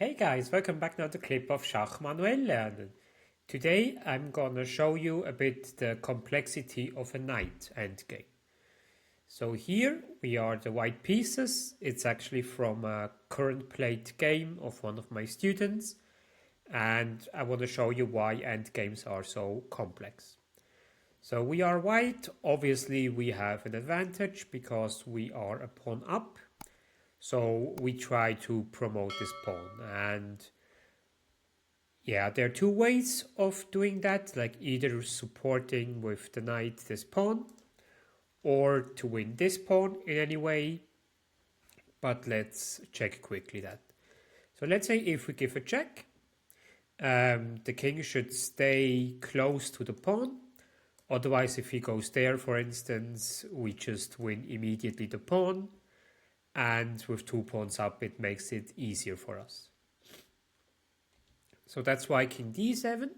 Hey guys, welcome back to another clip of Schach-manuel-lernen. Today I'm gonna show you a bit the complexity of a knight endgame. So here we are the white pieces. It's actually from a current played game of one of my students, and I want to show you why endgames are so complex. So we are white. Obviously we have an advantage because we are a pawn up. So we try to promote this pawn, and yeah, there are two ways of doing that, like either supporting with the knight this pawn or to win this pawn in any way. But let's check quickly that. So let's say if we give a check, the king should stay close to the pawn. Otherwise, if he goes there, for instance, we just win immediately the pawn. And with two pawns up, it makes it easier for us. So that's why king d7.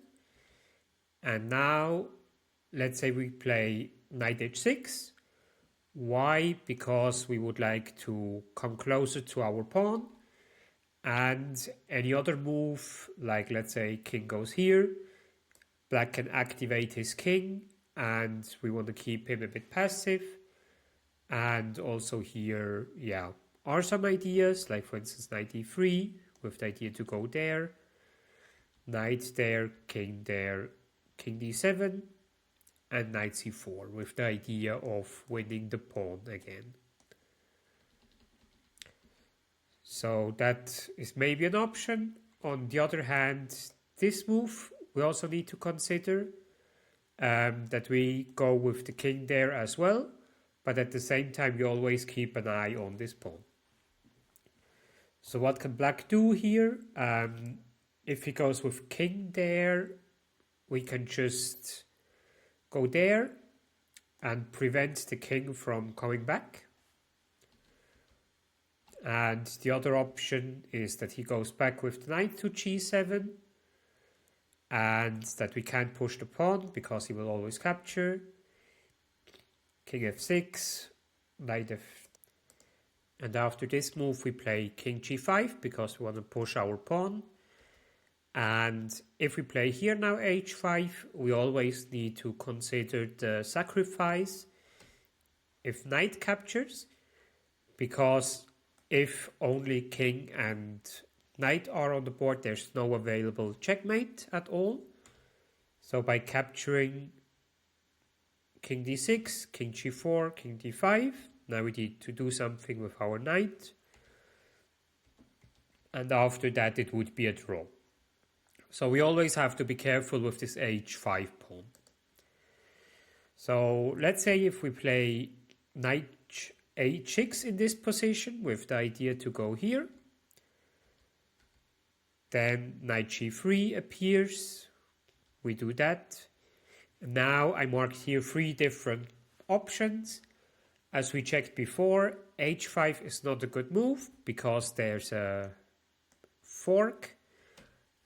And now, let's say we play knight h6. Why? Because we would like to come closer to our pawn. And any other move, like let's say king goes here, black can activate his king, and we want to keep him a bit passive. And also here, yeah, are some ideas, like for instance knight e3, with the idea to go there, knight there, king d7, and knight c4, with the idea of winning the pawn again. So that is maybe an option. On the other hand, this move we also need to consider, that we go with the king there as well, but at the same time you always keep an eye on this pawn. So what can black do here? If he goes with king there, we can just go there and prevent the king from coming back. And the other option is that he goes back with the knight to g7, and that we can't push the pawn because he will always capture. King f6, knight f, and after this move we play king g5 because we want to push our pawn. And if we play here now h5, we always need to consider the sacrifice if knight captures, because if only king and knight are on the board, there's no available checkmate at all. So by capturing king d6, king g4, king d5, now we need to do something with our knight. And after that it would be a draw. So we always have to be careful with this h5 pawn. So let's say if we play knight h6 in this position with the idea to go here, then knight g3 appears, we do that. Now I marked here 3 different options. As we checked before, h5 is not a good move because there's a fork,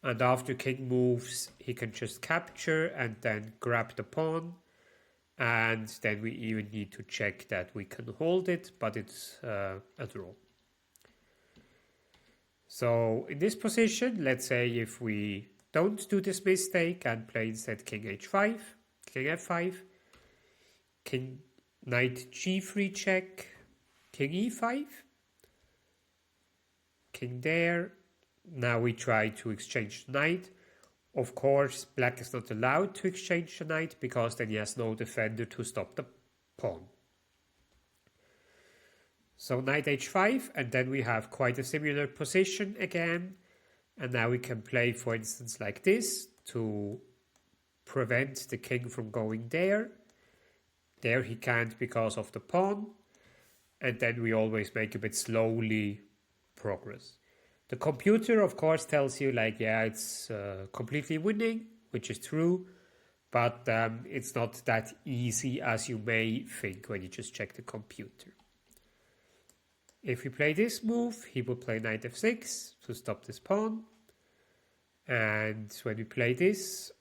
and after king moves he can just capture and then grab the pawn, and then we even need to check that we can hold it, but it's a draw. So in this position, let's say if we don't do this mistake and play instead king h5, king f5, king knight g3 check, king e5, king there. Now we try to exchange the knight. Of course, black is not allowed to exchange the knight because then he has no defender to stop the pawn. So knight h5, and then we have quite a similar position again. And now we can play, for instance, like this to prevent the king from going there. There he can't because of the pawn. And then we always make a bit slowly progress. The computer, of course, tells you like, yeah, it's completely winning, which is true. But it's not that easy as you may think when you just check the computer. If we play this move, he will play knight f6 to stop this pawn. And when we play this,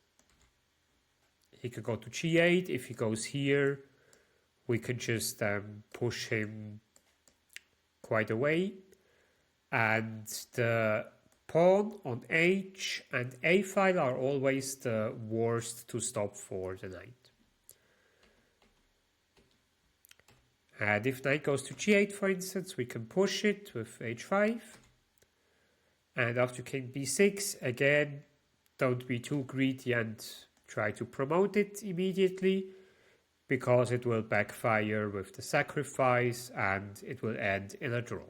he can go to g8. If he goes here, we can just push him quite away. And the pawn on h and a file are always the worst to stop for the knight. And if knight goes to g8, for instance, we can push it with h5. And after king b6, again, don't be too greedy and try to promote it immediately, because it will backfire with the sacrifice and it will end in a draw.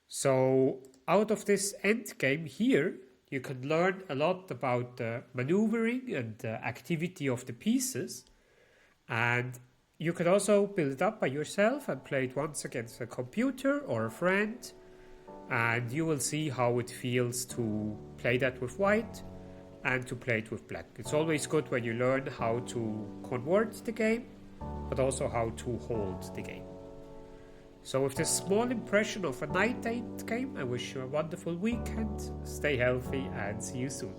So out of this endgame here, you can learn a lot about the maneuvering and the activity of the pieces, and you can also build it up by yourself and play it once against a computer or a friend, and you will see how it feels to play that with white and to play it with black. It's always good when you learn how to convert the game, but also how to hold the game. So with this small impression of a night game, I wish you a wonderful weekend, stay healthy and see you soon.